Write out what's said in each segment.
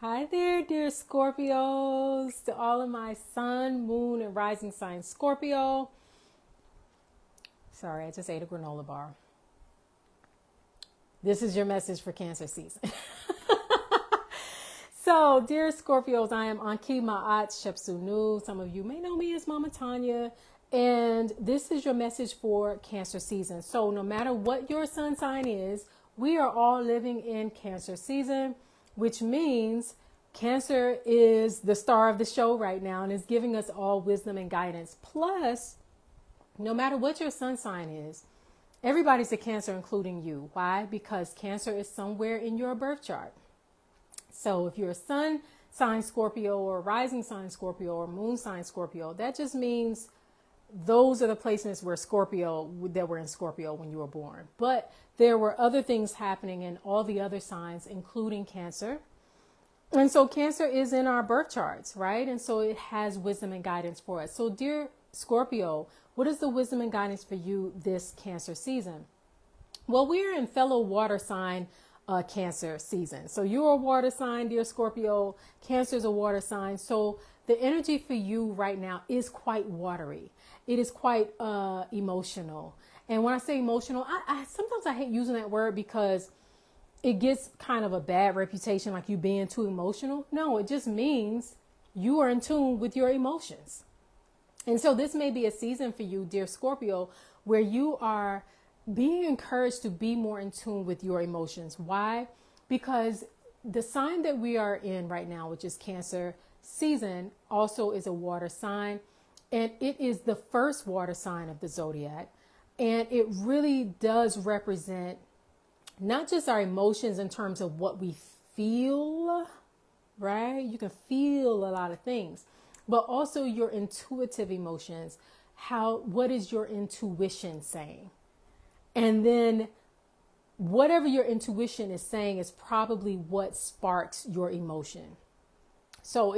Hi there, dear Scorpios, to all of my sun, moon, and rising sign Scorpio. Sorry, I just ate a granola bar. This is your message for Cancer season. So, dear Scorpios, I am Ankhi Ma'at Shepsunu. Some of you may know me as Mama Tonya. And this is your message for Cancer season. So, no matter what your sun sign is, we are all living in Cancer season, which means Cancer is the star of the show right now and is giving us all wisdom and guidance. Plus, no matter what your sun sign is, everybody's a Cancer, including you. Why? Because Cancer is somewhere in your birth chart. So if you're a sun sign Scorpio or rising sign Scorpio or moon sign Scorpio, that just means those are the placements where that were in Scorpio when you were born. But there were other things happening in all the other signs, including Cancer. And so Cancer is in our birth charts, right? And so it has wisdom and guidance for us. So dear Scorpio, what is the wisdom and guidance for you this Cancer season? Well, we're in fellow water sign Cancer season. So you're a water sign, dear Scorpio. Cancer is a water sign. So the energy for you right now is quite watery. It is quite emotional. And when I say emotional, I sometimes I hate using that word because it gets kind of a bad reputation, like you being too emotional. No, it just means you are in tune with your emotions. And so this may be a season for you, dear Scorpio, where you are being encouraged to be more in tune with your emotions. Why? Because the sign that we are in right now, which is Cancer season, also is a water sign. And it is the first water sign of the zodiac. And it really does represent not just our emotions in terms of what we feel, right? You can feel a lot of things, but also your intuitive emotions. What is your intuition saying? And then whatever your intuition is saying is probably what sparks your emotion. So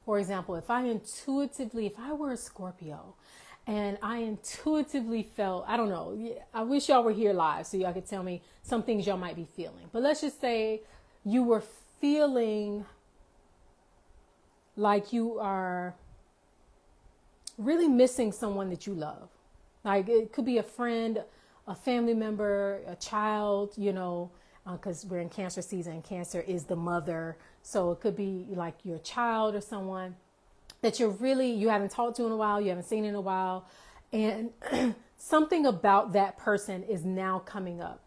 for example, if I were a Scorpio and I intuitively felt, I don't know, I wish y'all were here live so y'all could tell me some things y'all might be feeling. But let's just say you were feeling like you are really missing someone that you love. Like it could be a friend, a family member, a child, because we're in Cancer season. Cancer is the mother. So it could be like your child or someone that you haven't talked to in a while, you haven't seen in a while. And something about that person is now coming up.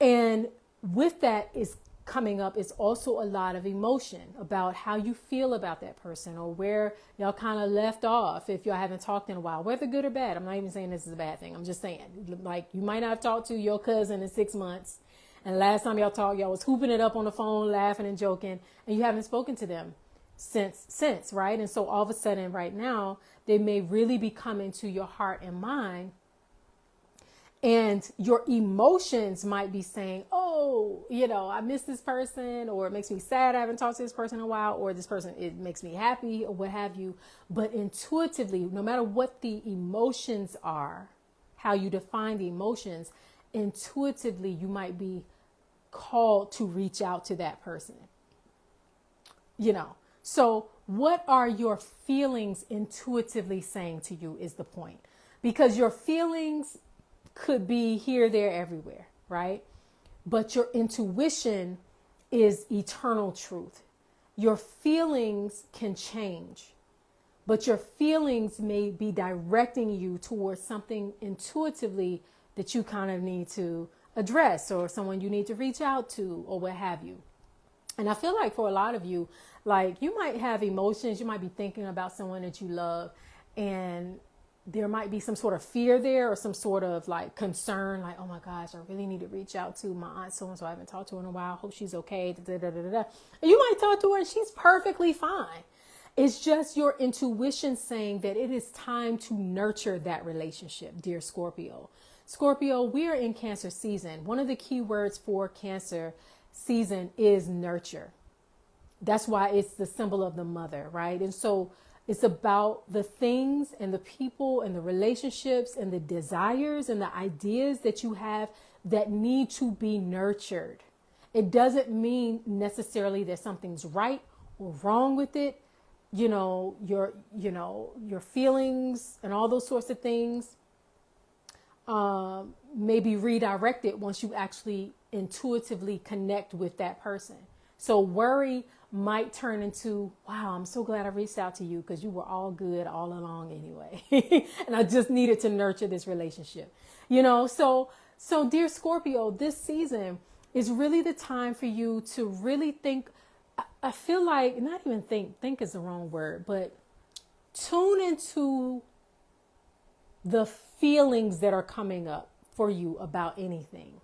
And with that is coming up is also a lot of emotion about how you feel about that person or where y'all kind of left off if y'all haven't talked in a while, whether good or bad. I'm not even saying this is a bad thing. I'm just saying, like, you might not have talked to your cousin in 6 months. And last time y'all talked, y'all was hooping it up on the phone, laughing and joking, and you haven't spoken to them since, right? And so all of a sudden right now, they may really be coming to your heart and mind. And your emotions might be saying, oh, I miss this person, or it makes me sad I haven't talked to this person in a while, or this person, it makes me happy, or what have you. But intuitively, no matter what the emotions are, how you define the emotions, intuitively, you might be called to reach out to that person. So what are your feelings intuitively saying to you is the point. Because your feelings could be here, there, everywhere, right? But your intuition is eternal truth. Your feelings can change, but your feelings may be directing you towards something intuitively that you kind of need to address, or someone you need to reach out to, or what have you. And I feel like for a lot of you, like, you might have emotions, you might be thinking about someone that you love, and there might be some sort of fear there or some sort of like concern, like, oh my gosh, I really need to reach out to my aunt so-and-so I haven't talked to her in a while. Hope she's okay. Da, da, da, da, da. And you might talk to her and she's perfectly fine. It's just your intuition saying that it is time to nurture that relationship, dear Scorpio. Scorpio, we are in Cancer season. One of the key words for Cancer season is nurture. That's why it's the symbol of the mother, right? And so it's about the things and the people and the relationships and the desires and the ideas that you have that need to be nurtured. It doesn't mean necessarily that something's right or wrong with it. Your feelings and all those sorts of things may be redirected once you actually intuitively connect with that person. So worry might turn into, wow, I'm so glad I reached out to you because you were all good all along anyway. And I just needed to nurture this relationship. So dear Scorpio, this season is really the time for you to really think. I feel like, not even think is the wrong word, but tune into the feelings that are coming up for you about anything,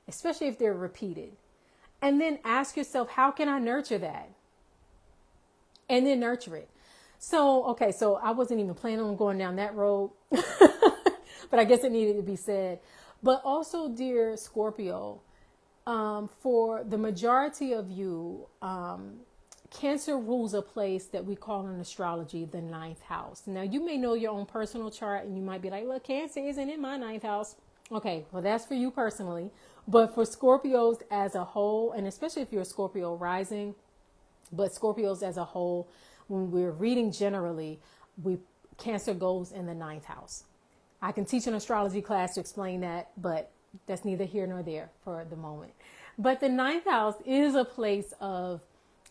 especially if they're repeated. And then ask yourself, how can I nurture that? And then nurture it. So I wasn't even planning on going down that road, but I guess it needed to be said. But also, dear Scorpio, for the majority of you, Cancer rules a place that we call in astrology the ninth house. Now, you may know your own personal chart and you might be like, well, Cancer isn't in my ninth house. Okay, well, that's for you personally. But for Scorpios as a whole, and especially if you're a Scorpio rising, but Scorpios as a whole, when we're reading generally, Cancer goes in the ninth house. I can teach an astrology class to explain that, but that's neither here nor there for the moment. But the ninth house is a place of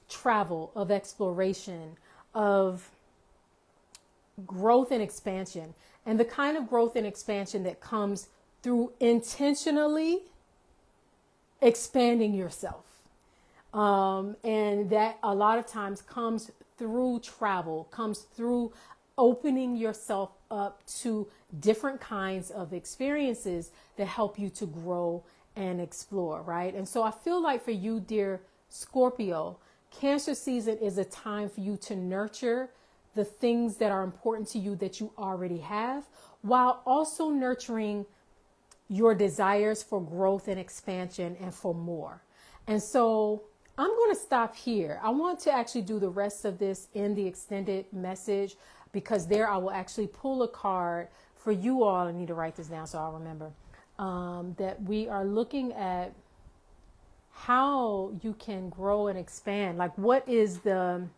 travel, of exploration, of growth and expansion, and the kind of growth and expansion that comes through intentionally expanding yourself. And that a lot of times comes through travel, comes through opening yourself up to different kinds of experiences that help you to grow and explore, right? And so I feel like for you, dear Scorpio, Cancer season is a time for you to nurture the things that are important to you that you already have, while also nurturing your desires for growth and expansion and for more. And so I'm going to stop here. I want to actually do the rest of this in the extended message, because there I will actually pull a card for you all. I need to write this down so I'll remember, that we are looking at how you can grow and expand. Like, what are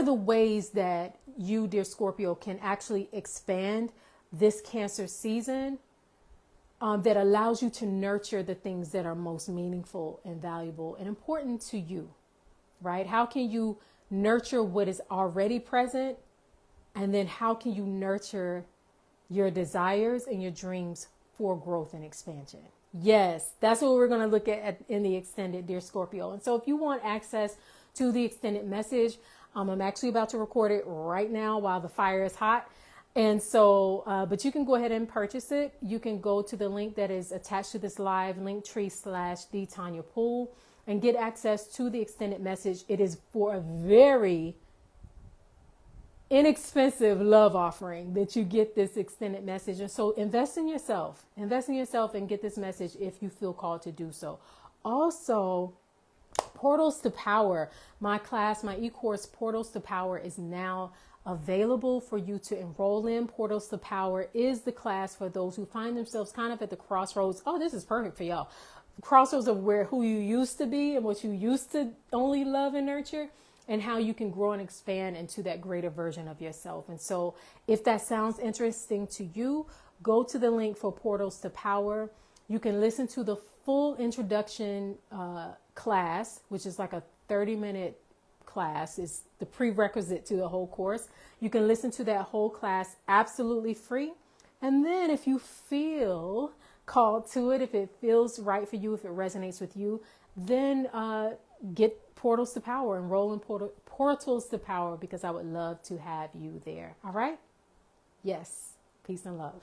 the ways that you, dear Scorpio, can actually expand this Cancer season, that allows you to nurture the things that are most meaningful and valuable and important to you, right? How can you nurture what is already present? And then how can you nurture your desires and your dreams for growth and expansion? Yes, that's what we're going to look at in the extended, dear Scorpio. And so if you want access to the extended message, I'm actually about to record it right now while the fire is hot. And so, but you can go ahead and purchase it. You can go to the link that is attached to this live, linktree/the Tonya Poole, and get access to the extended message. It is for a very inexpensive love offering that you get this extended message. And so invest in yourself and get this message if you feel called to do so. Also, Portals to Power, my class, my e-course Portals to Power is now available for you to enroll in. Portals to Power is the class for those who find themselves kind of at the crossroads. Oh, this is perfect for y'all. Crossroads of who you used to be and what you used to only love and nurture, and how you can grow and expand into that greater version of yourself. And so if that sounds interesting to you, go to the link for Portals to Power. You can listen to the full introduction class, which is like a 30-minute class. It's the prerequisite to the whole course. You can listen to that whole class absolutely free. And then if you feel called to it, if it feels right for you, if it resonates with you, then get Portals to Power, enroll in Portals to Power, because I would love to have you there. All right? Yes. Peace and love.